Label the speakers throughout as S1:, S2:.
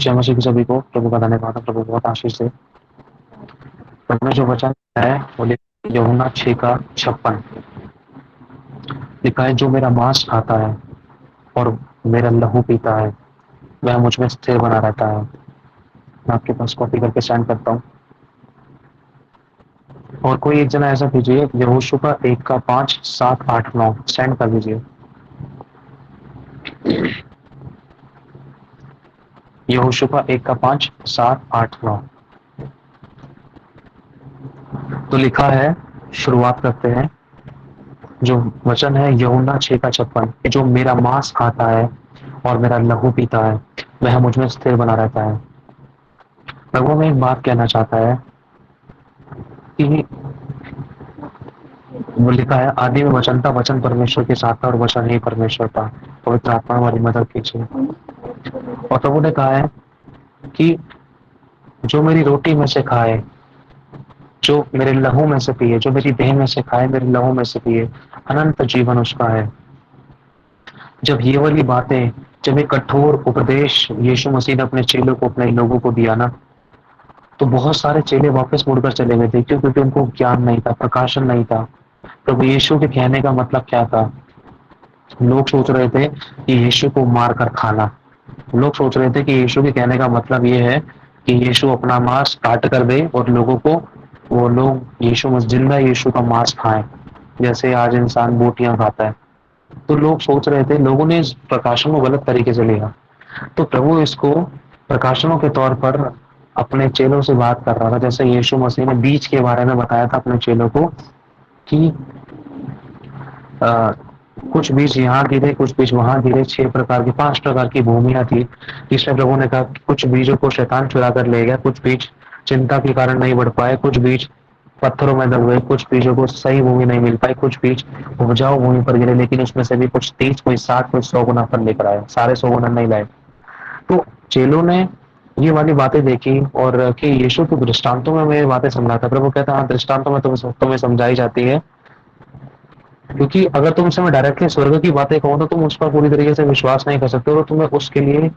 S1: जय मसीह की सभी को प्रभु का धन्यवाद है, प्रभु बहुत आशीष दे। प्रभु ने जो वचन है वो यूहन्ना 6:56 लिखा है, जो मेरा मांस खाता है और मेरा लहू पीता है वह मुझ में स्थिर बना रहता है। मैं आपके पास कॉपी करके सेंड करता हूँ। और कोई एक जना ऐसा कीजिए, यहोशू का 1:5, 7, 8, 9 सेंड कर दीजिए। यहोशू का 1:5, 7, 8, 9 तो लिखा है। शुरुआत करते हैं। जो वचन है यूहन्ना 6:56, जो मेरा मांस खाता है और मेरा लहू पीता है वह मुझ में स्थिर बना रहता है। प्रभु में एक बात कहना चाहता है कि वो लिखा है, आदि में वचन था, वचन परमेश्वर के साथ था और वचन ही परमेश्वर था। पवित्र आत्मा हमारी मदद कीजिए। और प्रभु ने कहा है कि जो मेरी रोटी में से खाए, जो मेरे लहू में से पिए, जो मेरी देह में से खाए, मेरे लहू में से पिए, अनंत जीवन उसका है। जब ये वाली बातें, जब एक कठोर उपदेश यीशु मसीह ने अपने चेलों को, अपने लोगों को दिया ना, तो बहुत सारे चेले वापस मुड़कर चले गए थे, क्योंकि उनको ज्ञान नहीं था, प्रकाशन नहीं था। प्रभु यीशु के कहने का मतलब क्या था? लोग सोच रहे थे कि यीशु को मार कर खाना। लोग सोच रहे थे कि यीशु के कहने का मतलब ये है कि यीशु अपना मांस काट कर दे और लोगों को, वो लोग जिंदा यीशु का मांस खाएं, जैसे आज इंसान बोटियां खाता है। तो लोग सोच रहे थे, लोगों ने इस प्रकाशन को गलत तरीके से लिया। तो प्रभु इसको प्रकाशनों के तौर पर अपने चेलों से बात कर रहा था। जैसे यीशु मसीह ने बीज के बारे में बताया था अपने चेलों को कि आ, कुछ बीज यहाँ गिरे, कुछ बीज वहां गिरे। 5 प्रकार की भूमियां थी, जिसमें प्रभु ने कहा कुछ बीजों को शैतान चुरा कर ले गया, कुछ बीज चिंता के कारण नहीं बढ़ पाए, कुछ बीज पत्थरों में दब गए, कुछ बीजों को सही भूमि नहीं मिल पाई, कुछ बीज उपजाऊ भूमि पर गिरे, लेकिन उसमें से भी कुछ 30, कोई 60, कोई 100 गुना फल लेकर आए। सारे 100 गुना नहीं लाए। तो चेलों ने ये वाली बातें देखी और कि यीशु के दृष्टांतों में मैं बातें समझाता। प्रभु कहता है, हाँ, दृष्टांतों में तुम्हें समझाई जाती है, क्योंकि अगर तुमसे मैं डायरेक्टली स्वर्ग की बातें कहूँ तो तुम उस पर पूरी तरीके से विश्वास नहीं कर सकते हो, और तुम्हें उसके लिए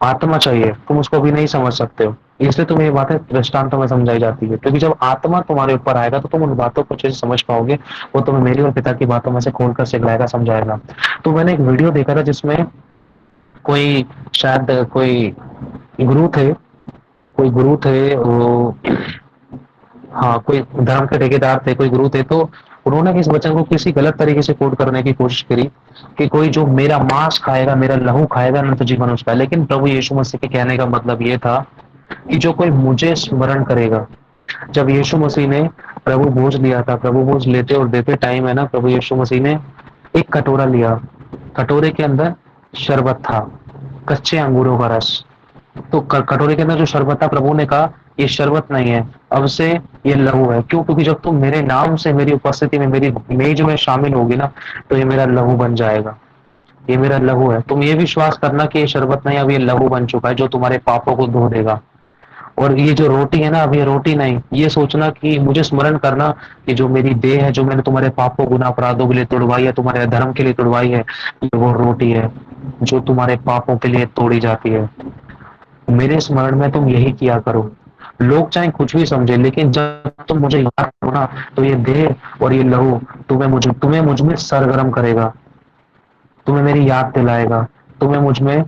S1: आत्मा चाहिए, तुम उसको भी नहीं समझ सकते हो। इसलिए तुम्हें ये बातें दृष्टांतों में समझाई जाती है, क्योंकि जब आत्मा तुम्हारे ऊपर आएगा तो तुम उन बातों को अच्छे से समझ पाओगे। वो तुम्हें मेरी और पिता की बातों में से खोलकर सिखलाएगा, समझाएगा। तो मैंने एक वीडियो देखा था जिसमें कोई, शायद कोई गुरु थे, कोई गुरु थे वो, हाँ, कोई धर्म के ठेकेदार थे, कोई गुरु थे। तो उन्होंने इस वचन को किसी गलत तरीके से कोट करने की कोशिश करी कि कोई जो मेरा मांस खाएगा, मेरा लहू खाएगा, अनंत जीवन उसका। लेकिन प्रभु यीशु मसीह के कहने का मतलब ये था कि जो कोई मुझे स्मरण करेगा। जब यीशु मसीह ने प्रभु भोज लिया था, प्रभु भोज लेते और देते टाइम है ना, प्रभु यीशु मसीह ने एक कटोरा लिया। कटोरे के अंदर शरबत था, कच्चे अंगूरों का रस। तो कटोरे के अंदर जो शरबत था, प्रभु ने कहा ये शरबत नहीं है, अब से ये लहू है। क्यों? क्योंकि जब तुम मेरे नाम से, मेरी उपस्थिति में, मेरी मेज में शामिल होगी ना, तो ये मेरा लहू बन जाएगा। ये मेरा लहू है। तुम ये विश्वास करना कि ये शरबत नहीं, अब ये लहू बन चुका है जो तुम्हारे पापों को धो देगा। और ये जो रोटी है ना, अब ये रोटी नहीं, ये सोचना कि मुझे स्मरण करना कि जो मेरी देह है, जो मैंने तुम्हारे पापों, गुनाह, अपराधों के लिए तोड़वाई है, तुम्हारे धर्म के लिए तोड़वाई है, वो रोटी है जो तुम्हारे पापों के लिए तोड़ी जाती है। मेरे स्मरण में तुम यही किया करो। लोग चाहे कुछ भी समझे, लेकिन जब तुम मुझे याद करो ना, तो ये देह और ये लहू तुम्हें मुझ में सरगर्म करेगा, तुम्हें मेरी याद दिलाएगा, तुम्हें मुझ में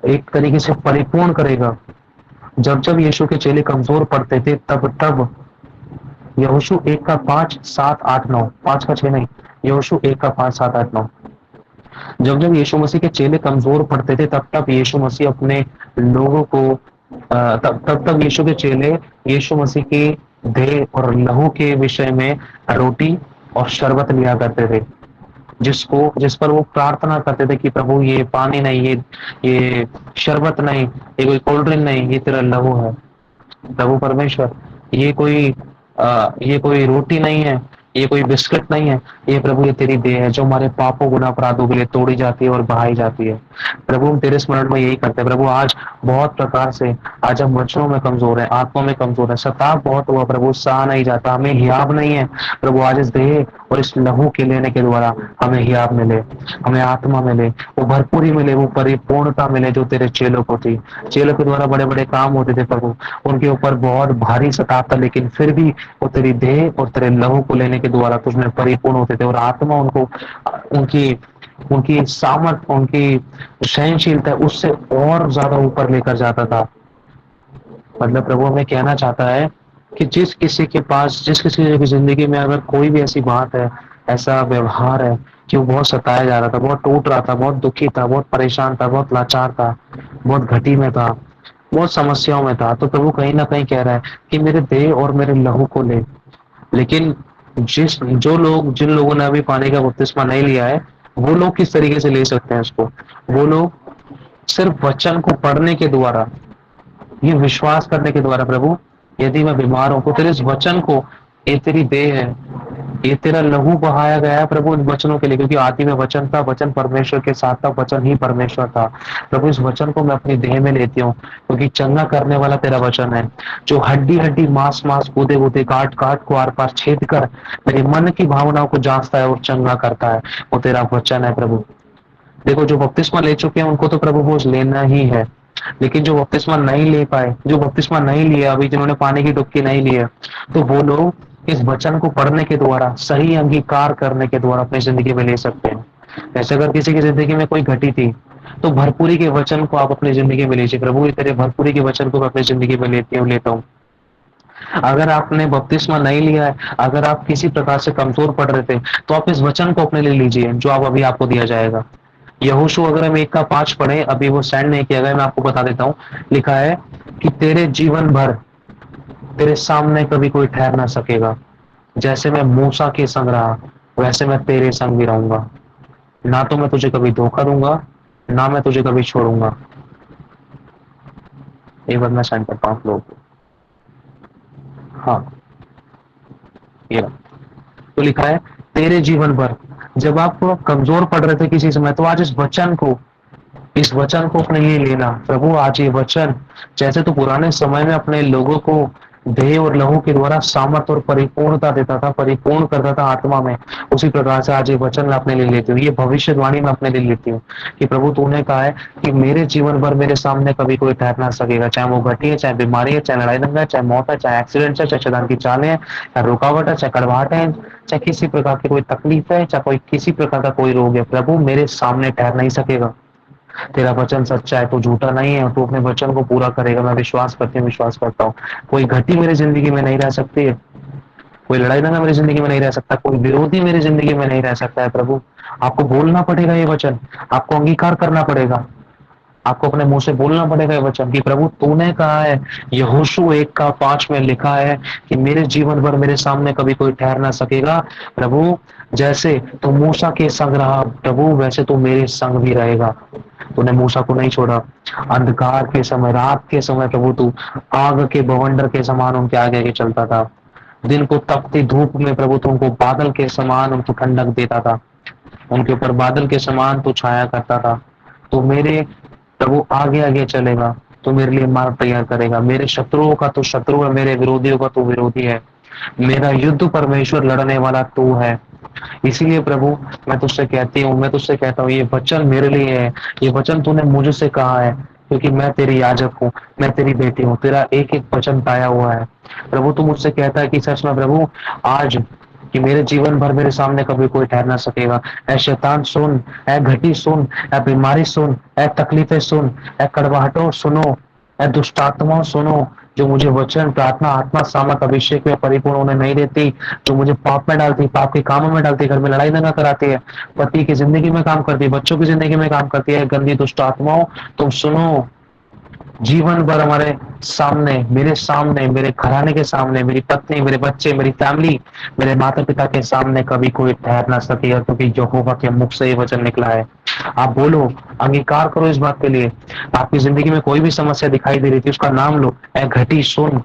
S1: एक तरीके से परिपूर्ण करेगा। जब जब यीशु के चेले कमजोर पड़ते थे, तब तब यहोशू 1:5, 7, 8, 9, 5 का 6 नहीं, यहोशू 1:5, 7, 8, 9। जब जब यीशु मसीह के चेले कमजोर पड़ते थे, तब तब यीशु मसीह अपने लोगों को, तब तब तब यीशु के चेले यीशु मसीह के देह और लहू के विषय में रोटी और शरबत लिया करते थे, जिस पर वो प्रार्थना करते थे कि प्रभु ये पानी नहीं, ये शरबत नहीं, ये कोई कोल्ड ड्रिंक नहीं, ये तेरा लहू है। प्रभु परमेश्वर, ये कोई रोटी नहीं है, ये कोई बिस्किट नहीं है, ये प्रभु, ये तेरी देह है जो हमारे पापों, गुनाह, अपराधों के लिए तोड़ी जाती है और बहाई जाती है। प्रभु हम तेरे स्मरण में यही करते हैं प्रभु। आज बहुत प्रकार से आज हम वचनों में कमजोर है, आत्मा में कमजोर है, सताव बहुत हुआ प्रभु, सहा नहीं जाता, हमें हियाव नहीं है प्रभु। आज इस देह और इस लहू के लेने के द्वारा हमें हियाव मिले, हमें आत्मा मिले, वो भरपूरी मिले, वो परिपूर्णता मिले जो तेरे चेलों को थी। चेलों के द्वारा बड़े बड़े काम होते थे प्रभु, उनके ऊपर बहुत भारी सताव था, लेकिन फिर भी वो तेरी देह और तेरे लहू को लेने के द्वारा तुझमें परिपूर्ण होते थे, और आत्मा उनको उनकी उनकी सामर्थ, उनकी सहनशीलता उससे और ज्यादा ऊपर लेकर जाता था। मतलब प्रभु हमें कहना चाहता है कि जिस किसी के पास, जिस किसी की जिंदगी में अगर कोई भी ऐसी बात है, ऐसा व्यवहार है कि वो बहुत सताया जा रहा था, बहुत टूट रहा था, बहुत दुखी था, बहुत परेशान था, बहुत लाचार था, बहुत घटी में था, बहुत समस्याओं में था, तो प्रभु कहीं ना कहीं कह रहा है कि मेरे देह और मेरे लहू को ले। लेकिन जिन लोगों ने अभी पानी का बपतिस्मा नहीं लिया है, वो लोग किस तरीके से ले सकते हैं उसको? वो लोग सिर्फ वचन को पढ़ने के द्वारा, ये विश्वास करने के द्वारा, प्रभु यदि मैं बीमार हूं तो तेरे इस वचन को, ये तेरी देह है, ये तेरा लहू बहाया गया है प्रभु इन वचनों के लिए, क्योंकि आदि में वचन था, वचन परमेश्वर के साथ था, वचन ही परमेश्वर था। प्रभु इस वचन को मैं अपनी देह में लेती हूँ, क्योंकि चंगा करने वाला तेरा वचन है, जो हड्डी हड्डी मांस मांस कूदे कूदे काट काट को आर पार छेद कर मेरे मन की भावनाओं को जांचता है और चंगा करता है, वो तेरा वचन है प्रभु। देखो जो बपतिस्मा ले चुके हैं उनको तो प्रभु बोझ लेना ही है, लेकिन जो बपतिस्मा नहीं ले पाए, जो बपतिस्मा नहीं लिया अभी, जिन्होंने पानी की डुबकी नहीं ली है, तो वो लोग इस वचन को पढ़ने के द्वारा, सही अंगीकार करने के द्वारा अपनी जिंदगी में ले सकते हैं। ऐसे अगर किसी की जिंदगी में कोई घटी थी, तो भरपूरी के वचन को आप अपनी जिंदगी में लीजिए। प्रभु ये तेरे भरपूरी के वचन को मैं अपनी जिंदगी में लेता हूँ। अगर आपने बपतिस्मा नहीं लिया है, अगर आप किसी प्रकार से कमजोर पड़ रहे थे, तो आप इस वचन को अपने लिए लीजिए जो आप अभी आपको दिया जाएगा। यहोशू अगर हम 1 का 5 पढ़े, अभी वो सेंड नहीं किया गया, मैं आपको बता देता हूँ। लिखा है कि तेरे जीवन भर तेरे सामने कभी कोई ठहर ना सकेगा, जैसे मैं मूसा के संग रहा वैसे मैं तेरे संग भी रहूंगा, ना तो मैं तुझे कभी धोखा दूंगा, ना मैं तुझे कभी छोड़ूंगा। एक बार मैं सेंड करता हूँ लोगों को। हाँ, ये रहा। तो लिखा है तेरे जीवन भर, जब आप कमजोर पड़ रहे थे किसी समय, तो आज इस वचन को अपने लिए लेना। प्रभु आज ये वचन, जैसे तू पुराने समय में अपने लोगों को देह और लहू के द्वारा सामर्थ और परिपूर्णता देता था, परिपूर्ण करता था आत्मा में, उसी प्रकार से आज ये वचन मैं अपने लिए लेती हूँ, ये भविष्यवाणी मैं अपने लिए लेती हूँ कि प्रभु तूने कहा है कि मेरे जीवन भर मेरे सामने कभी कोई ठहर ना सकेगा, चाहे वो घटी है, चाहे बीमारी है, चाहे लड़ाई दंगा है, चाहे मौत है, चाहे एक्सीडेंट है, चाहे शैतान की चालें हैं, चाहे रुकावट है, चाहे कड़वाहट है, चाहे किसी प्रकार की कोई तकलीफ है, चाहे कोई किसी प्रकार का कोई रोग है, प्रभु मेरे सामने ठहर नहीं सकेगा। तेरा वचन सच्चा है, तू झूठा नहीं है, तू अपने वचन को पूरा करेगा। मैं विश्वास करती हूँ, विश्वास करता हूँ। कोई घटी मेरी जिंदगी में नहीं रह सकती है, कोई लड़ाई दंगा मेरी जिंदगी में नहीं रह सकता, कोई विरोधी मेरी जिंदगी में नहीं रह सकता है। प्रभु आपको बोलना पड़ेगा ये वचन, आपको अंगीकार करना पड़ेगा, आपको अपने मुंह से बोलना पड़ेगा ये वचन कि प्रभु तूने कहा है, यहोशू 1 का 5 में लिखा है कि मेरे जीवन भर मेरे सामने कभी कोई ठहर ना सकेगा। प्रभु जैसे तू मूसा के संग रहा प्रभु, वैसे तू मेरे संग भी रहेगा। तूने मूसा को नहीं छोड़ा, अंधकार के समय, रात के समय प्रभु तू आग के बवंडर के समान उनके आगे आगे चलता था। दिन को तपती धूप में प्रभु तुमको बादल के समान उनको ठंडक देता था, उनके ऊपर बादल के समान तू छाया करता था। तो मेरे प्रभु आगे आगे चलेगा, तो मेरे लिए मार्ग तैयार करेगा। मेरे शत्रुओं का तो शत्रु है, मेरे विरोधियों का तो विरोधी है, मेरा युद्ध परमेश्वर लड़ने वाला तू है। इसीलिए प्रभु मैं तुझसे कहती हूँ, मैं तुझसे कहता हूँ, ये वचन मेरे लिए है, ये वचन तूने मुझसे कहा है, क्योंकि मैं तेरी याजक हूँ, मैं तेरी बेटी हूँ, तेरा एक एक वचन पाया हुआ है। प्रभु तू मुझसे कहता है कि सच में प्रभु आज कि मेरे जीवन भर मेरे सामने कभी कोई ठहर ना सकेगा। ऐ शैतान सुन, ऐ घटी सुन, ऐ बीमारी सुन, ऐ तकलीफें सुन, ऐ कड़वाहटों सुनो, ऐ दुष्ट आत्माओं सुनो, जो मुझे वचन प्रार्थना आत्मा सामर्थ अभिषेक में परिपूर्ण होने नहीं देती, जो मुझे पाप में डालती, पाप के कामों में डालती, घर में लड़ाई दंगा कराती है, पति की जिंदगी में काम करती है, बच्चों की जिंदगी में काम करती है, गंदी दुष्ट आत्माओं तुम सुनो। जीवन भर हमारे सामने, मेरे घराने के सामने, मेरी पत्नी, मेरे बच्चे, मेरी फैमिली, मेरे माता पिता के सामने कभी कोई ठहर ना सकेगा, क्योंकि यहोवा के मुख से ये वचन निकला है। आप बोलो, अंगीकार करो इस बात के लिए। आपकी जिंदगी में कोई भी समस्या दिखाई दे रही थी, उसका नाम लो, ऐ घटी सुन,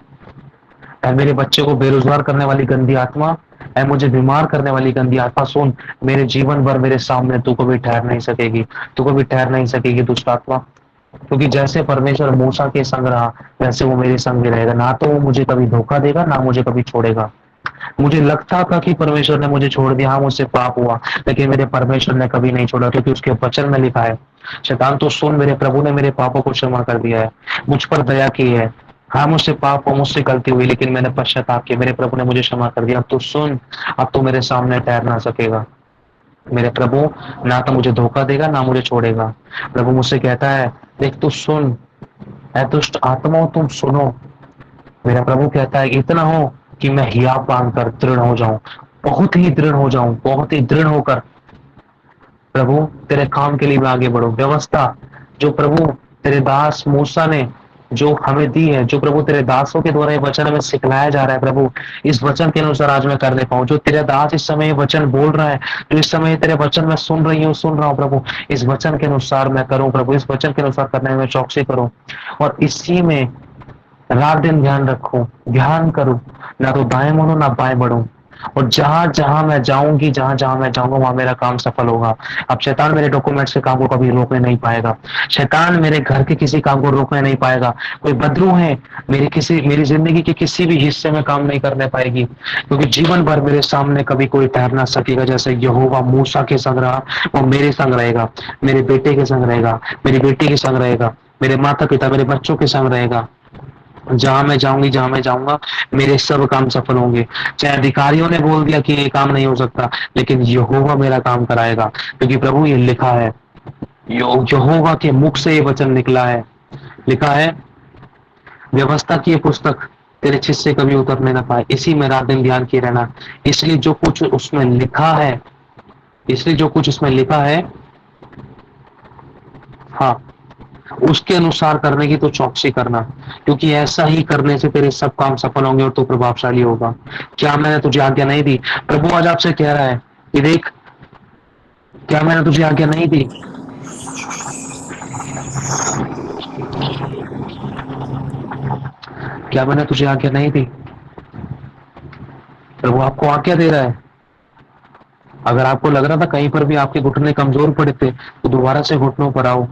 S1: ऐ मेरे बच्चे को बेरोजगार करने वाली गंदी आत्मा, ऐ मुझे बीमार करने वाली गंदी आत्मा, सुन, मेरे जीवन भर मेरे सामने तू कभी ठहर नहीं सकेगी, तू कभी ठहर नहीं सकेगी दुष्ट आत्मा। क्योंकि जैसे परमेश्वर मूसा के संग रहा, वैसे वो मेरे संग भी रहेगा। ना तो वो मुझे कभी धोखा देगा, ना मुझे कभी छोड़ेगा। मुझे लगता था कि परमेश्वर ने मुझे छोड़ दिया, हाँ मुझसे पाप हुआ, लेकिन मेरे परमेश्वर ने कभी नहीं छोड़ा, क्योंकि उसके वचन में लिखा है, शैतान तो सुन, मेरे प्रभु ने मेरे पापों को क्षमा कर दिया है, मुझ पर दया की है। हाँ मुझसे पाप हो, मुझसे गलती हुई, लेकिन मैंने पश्चाताप किया, मेरे प्रभु ने मुझे क्षमा कर दिया। अब तो सुन, अब तो मेरे सामने ठहर ना सकेगा। मेरे प्रभु ना तो मुझे धोखा देगा, ना मुझे छोड़ेगा। प्रभु मुझसे कहता है, देख तू सुन, ऐ दुष्ट आत्माओं तुम सुनो। मेरा प्रभु कहता है इतना हो कि मैं हियाव बांध कर दृढ़ हो जाऊं, बहुत ही दृढ़ हो जाऊं, बहुत ही दृढ़ होकर प्रभु तेरे काम के लिए मैं आगे बढ़ूं। व्यवस्था जो प्रभु तेरे दास मूसा ने जो हमें दी है, जो प्रभु तेरे दासों के द्वारा ये वचन हमें सिखलाया जा रहा है, प्रभु इस वचन के अनुसार आज मैं करने पाऊं। जो तेरे दास इस समय ये वचन बोल रहा है, जो इस समय तेरे वचन में सुन रही हूँ, सुन रहा हूँ प्रभु, इस वचन के अनुसार मैं करूं प्रभु, इस वचन के अनुसार करने में चौकसी करूं, और इसी में रात दिन ध्यान रखूं, ध्यान करूं, ना तो दाएं मुड़ूं ना बाएं बढ़ूं, और जहां जहां मैं जाऊंगी, जहां जहां मैं जाऊंगा वहां मेरा काम सफल होगा। अब शैतान मेरे डॉक्यूमेंट्स के काम को कभी रोकने नहीं पाएगा, शैतान मेरे घर के किसी काम को रोकने नहीं पाएगा। कोई बदरू है मेरी जिंदगी के किसी भी हिस्से में काम नहीं करने पाएगी, क्योंकि जीवन भर मेरे सामने कभी कोई ठहर ना सकेगा। जैसे यहोवा मूसा के संग रहा, वो मेरे संग रहेगा, मेरे बेटे के संग रहेगा, मेरी बेटी के संग रहेगा, मेरे माता पिता मेरे बच्चों के संग रहेगा। जहां मैं जाऊंगी, जहां मैं जाऊंगा, मेरे सब काम सफल होंगे। चाहे अधिकारियों ने बोल दिया कि ये काम नहीं हो सकता, लेकिन यहोवा मेरा काम कराएगा, क्योंकि प्रभु ये लिखा है, यहोवा के मुख से ये वचन निकला है। लिखा है, व्यवस्था की ये पुस्तक तेरे चित से कभी उतरने ना पाए, इसी में रात दिन ध्यान किए रहना। इसलिए जो कुछ उसमें लिखा है, इसलिए जो कुछ उसमें लिखा है, हाँ, उसके अनुसार करने की तो चौकसी करना, क्योंकि ऐसा ही करने से तेरे सब काम सफल होंगे और तू प्रभावशाली होगा। क्या मैंने तुझे आज्ञा नहीं दी? प्रभु आज आपसे कह रहा है कि देख, क्या मैंने तुझे आज्ञा नहीं दी? क्या मैंने तुझे आज्ञा नहीं दी? प्रभु आपको आज्ञा दे रहा है। अगर आपको लग रहा था कहीं पर भी आपके घुटने कमजोर पड़े थे, तो दोबारा से घुटनों पर आओ।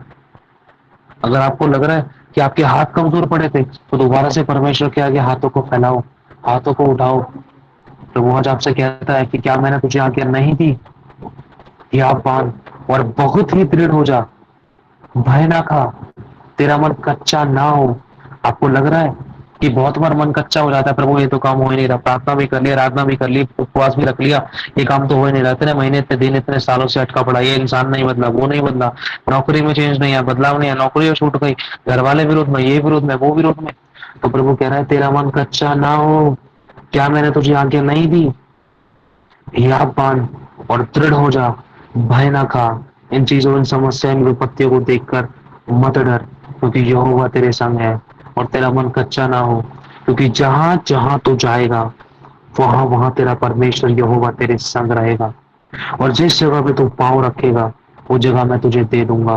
S1: अगर आपको लग रहा है कि आपके हाथ कमजोर पड़े थे, तो दोबारा से परमेश्वर के आगे हाथों को फैलाओ, हाथों को उठाओ। प्रभु आज आपसे कहता है कि क्या मैंने तुझे आज्ञा नहीं दी? या बांध और बहुत ही दृढ़ हो जा, भय ना खा, तेरा मन कच्चा ना हो। आपको लग रहा है कि बहुत बार मन कच्चा हो जाता है, प्रभु ये तो काम हो ही नहीं रहा, प्रार्थना भी कर लिया, आराधना भी कर ली, उपवास भी रख लिया, ये काम तो हो ही नहीं रहा, इतने महीने, इतने दिन, इतने सालों से अटका पड़ा, ये इंसान नहीं बदला, वो नहीं बदला, नौकरी में चेंज नहीं आया, बदलाव नहीं आया, नौकरी छूट गई, घर वाले विरोध में, ये विरोध में, वो विरोध में। तो प्रभु कह रहा है तेरा मन कच्चा ना हो, क्या मैंने तुझे आज्ञा नहीं दी? याद बांध और दृढ़ हो जा, भय ना खा, इन चीजों, इन समस्या, इन विपत्तियों को देखकर मत डर, क्योंकि यहोवा तेरे संग है। और तेरा मन कच्चा ना हो, क्योंकि जहां जहां तू जाएगा, वहां वहां तेरा परमेश्वर यहोवा तेरे संग रहेगा, और जिस जगह पे तू पाँव रखेगा, वो जगह मैं तुझे दे दूंगा।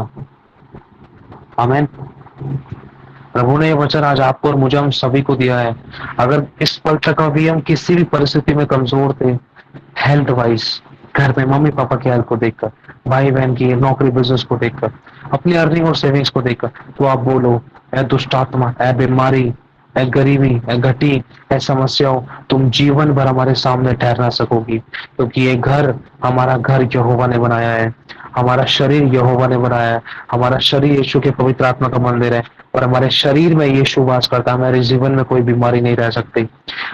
S1: आमीन। प्रभु ने ये वचन आज आपको और मुझे, हम सभी को दिया है। अगर इस पल तक अभी हम किसी भी परिस्थिति में कमजोर थे, हेल्थ वाइज, घर में मम्मी पापा की हेल्थ को देखकर, भाई बहन की नौकरी बिजनेस को देखकर, अपनी अर्निंग और सेविंग्स को देखकर, तो आप बोलो, ए दुष्ट आत्मा, ए बीमारी, ए गरीबी, ए घटी, ए समस्याओं, तुम जीवन भर हमारे सामने ठहर ना सकोगी, क्योंकि ये घर, हमारा घर यहोवा ने बनाया है, हमारा शरीर यहोवा ने बनाया है, हमारा शरीर यीशु के पवित्र आत्मा का मंदिर है, और हमारे शरीर में यीशु वास करता है। हमारे जीवन में कोई बीमारी नहीं रह सकती।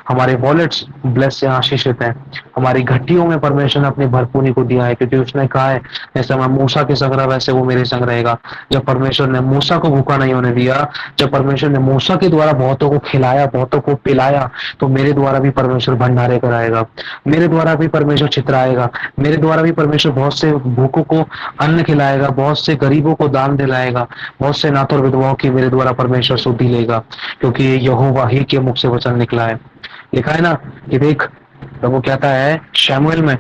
S1: हमारे वॉलेट्स ब्लेस से आशीषित हैं। हमारी घटियों में परमेश्वर ने अपनी भरपूरी को दिया है, क्योंकि उसने कहा है, जैसे मैं मूसा के संग रहा वैसे वो मेरे संग रहेगा। जब परमेश्वर ने मूसा को भूखा नहीं होने दिया, जब परमेश्वर ने मूसा के द्वारा बहुतों को खिलाया, बहुतों को पिलाया, तो मेरे द्वारा भी परमेश्वर भंडारे कराएगा, मेरे द्वारा भी परमेश्वर चितराएगा, मेरे द्वारा भी परमेश्वर बहुत से भूखों को अन्न खिलाएगा, बहुत से गरीबों को दान दिलाएगा, बहुत से नाथ और विधवाओं की मेरे द्वारा परमेश्वर सुधि लेगा, क्योंकि ये यहोवा ही के मुख से वचन निकला है। लिखा है ना कि देख, प्रभु कहता है शमूएल में,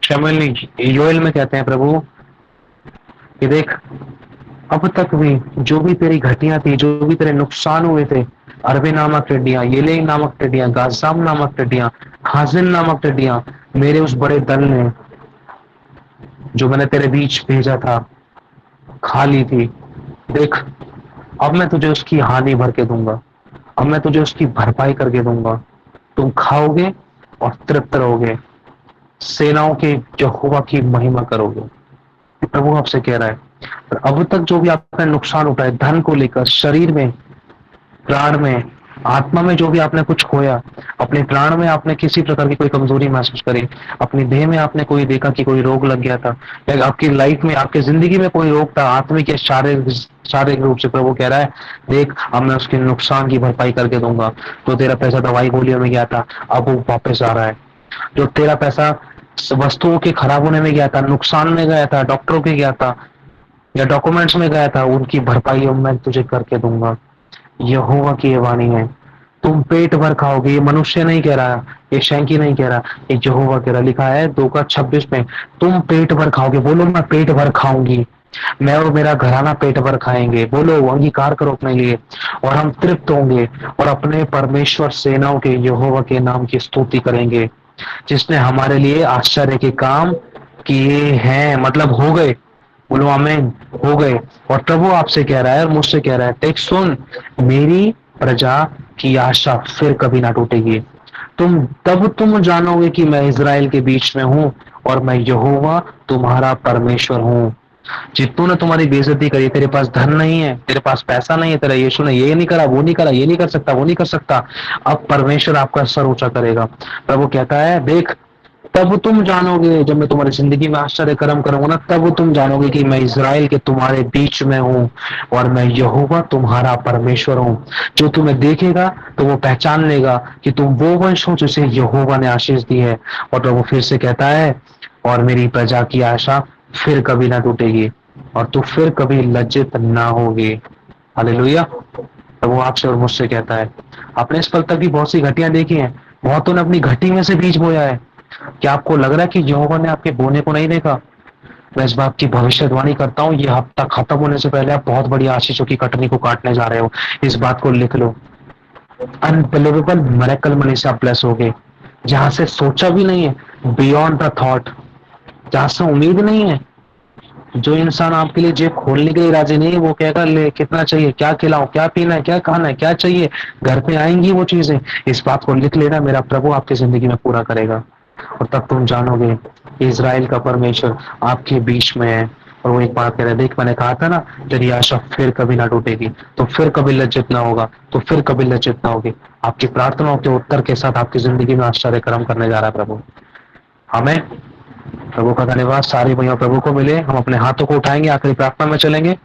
S1: शमूएल नहीं, योएल में कहते हैं प्रभु कि देख, अब तक भी जो भी तेरी घटियां थी, जो भी तेरे नुकसान हुए थे, अरबी नामक टिड्डियां, येले नामक टिड्डियां, गाजाम नामक टिड्डियां, हाजिन नामक टिड्डियां, मेरे उस बड़े दल ने जो मैंने तेरे बीच भेजा था खा ली थी। देख, अब मैं तुझे उसकी हानि भर के दूंगा, अब मैं तुझे उसकी भरपाई करके दूंगा। तुम खाओगे और तृप्त रहोगे, सेनाओं के यहोवा की महिमा करोगे। प्रभु आपसे कह रहा है, अब तक जो भी आपने नुकसान उठाया, धन को लेकर, शरीर में, प्राण में, आत्मा में जो भी आपने कुछ खोया, अपने प्राण में आपने किसी प्रकार की कोई कमजोरी महसूस करी, अपनी देह में आपने कोई देखा कि कोई रोग लग गया था, या आपकी लाइफ में, आपकी जिंदगी में कोई रोग था, आत्मिक या शारीरिक शारीरिक रूप से, प्रभु कह रहा है, देख अब मैं उसके नुकसान की भरपाई करके दूंगा। तो तेरा पैसा दवाई गोलियों में गया था, अब वो वापस आ रहा है। जो तेरा पैसा वस्तुओं के खराब होने में गया था, नुकसान में गया था, डॉक्टरों के गया था, या डॉक्यूमेंट्स में गया था, उनकी भरपाई अब मैं तुझे करके दूंगा। यहोवा की ये वाणी है। तुम पेट भर खाओगे, ये मनुष्य नहीं कह रहा, ये शैंकी नहीं कह रहा, ये यहोवा कह रहा। लिखा है 2 का 26 में, तुम पेट भर खाओगे। बोलो मैं पेट भर खाऊंगी, मैं और मेरा घराना पेट भर खाएंगे। बोलो, अंगीकार करो अपने लिए, और हम तृप्त होंगे और अपने परमेश्वर सेनाओं के यहोवा के नाम की स्तुति करेंगे, जिसने हमारे लिए आश्चर्य के काम किए हैं, मतलब हो गए। बोलो आमीन, हो गए। और प्रभु आपसे कह रहा है और मुझसे कह रहा है, टेक सुन, मेरी प्रजा की आशा फिर कभी ना टूटेगी। तुम जानोगे कि मैं इज़राइल के बीच में हूँ और मैं यहोवा तुम्हारा परमेश्वर हूँ। जितनों ने तुम्हारी बेइज्जती करी, तेरे पास धन नहीं है, तेरे पास पैसा नहीं है, तेरा यीशु ने ये नहीं करा, वो नहीं करा, ये नहीं कर सकता, वो नहीं कर सकता, अब परमेश्वर आपका सर ऊंचा करेगा। प्रभु कहता है, देख, तब तुम जानोगे, जब मैं तुम्हारी जिंदगी में आश्चर्य कर्म करूंगा ना, तब तुम जानोगे कि मैं इज़राइल के तुम्हारे बीच में हूँ और मैं यहोवा तुम्हारा परमेश्वर हूँ। जो तुम्हें देखेगा तो वो पहचान लेगा कि तुम वो वंश हो जिसे यहोवा ने आशीष दी है। और प्रभु फिर से कहता है, और मेरी प्रजा की आशा फिर कभी ना टूटेगी और तू फिर कभी लज्जित ना होगी। हालेलुया। प्रभु आपसे और मुझसे कहता है, आपने इस पल तक भी बहुत सी घटियां देखी हैं, बहुतों ने अपनी घटी में से बीज बोया है। क्या आपको लग रहा है कि यहोवा ने आपके बोने को नहीं देखा? मैं इस बात की भविष्यवाणी करता हूँ, ये हफ्ता खत्म होने से पहले आप बहुत बड़ी आशीषों की कटनी को काटने जा रहे हो। इस बात को लिख लो। अनबिलीवेबल मिरेकल मनी से आप ब्लेस होगे, जहां से सोचा भी नहीं है, बियॉन्ड द थॉट, जहां से उम्मीद नहीं है। जो इंसान आपके लिए जेब खोलने के लिए राजी नहीं है, वो कहेगा ले कितना चाहिए, क्या खिलाऊं, क्या पीना है, क्या खाना है, क्या चाहिए, घर पे आएंगी वो चीजें। इस बात को लिख लेना, मेरा प्रभु आपकी जिंदगी में पूरा करेगा। और तब तुम जानोगे कि इज़राइल का परमेश्वर आपके बीच में है। और वो एक बात कह रहे, देख मैंने कहा था ना, तेरी आशा फिर कभी ना टूटेगी, तो फिर कभी लज्जित ना होगा, तो फिर कभी लज्जित ना होगी। आपकी प्रार्थनाओं के उत्तर के साथ आपकी जिंदगी में आश्चर्य कर्म करने जा रहा है प्रभु। हमें प्रभु का धन्यवाद। सारी महिमा प्रभु को मिले। हम अपने हाथों को उठाएंगे, आखिरी प्रार्थना में चलेंगे।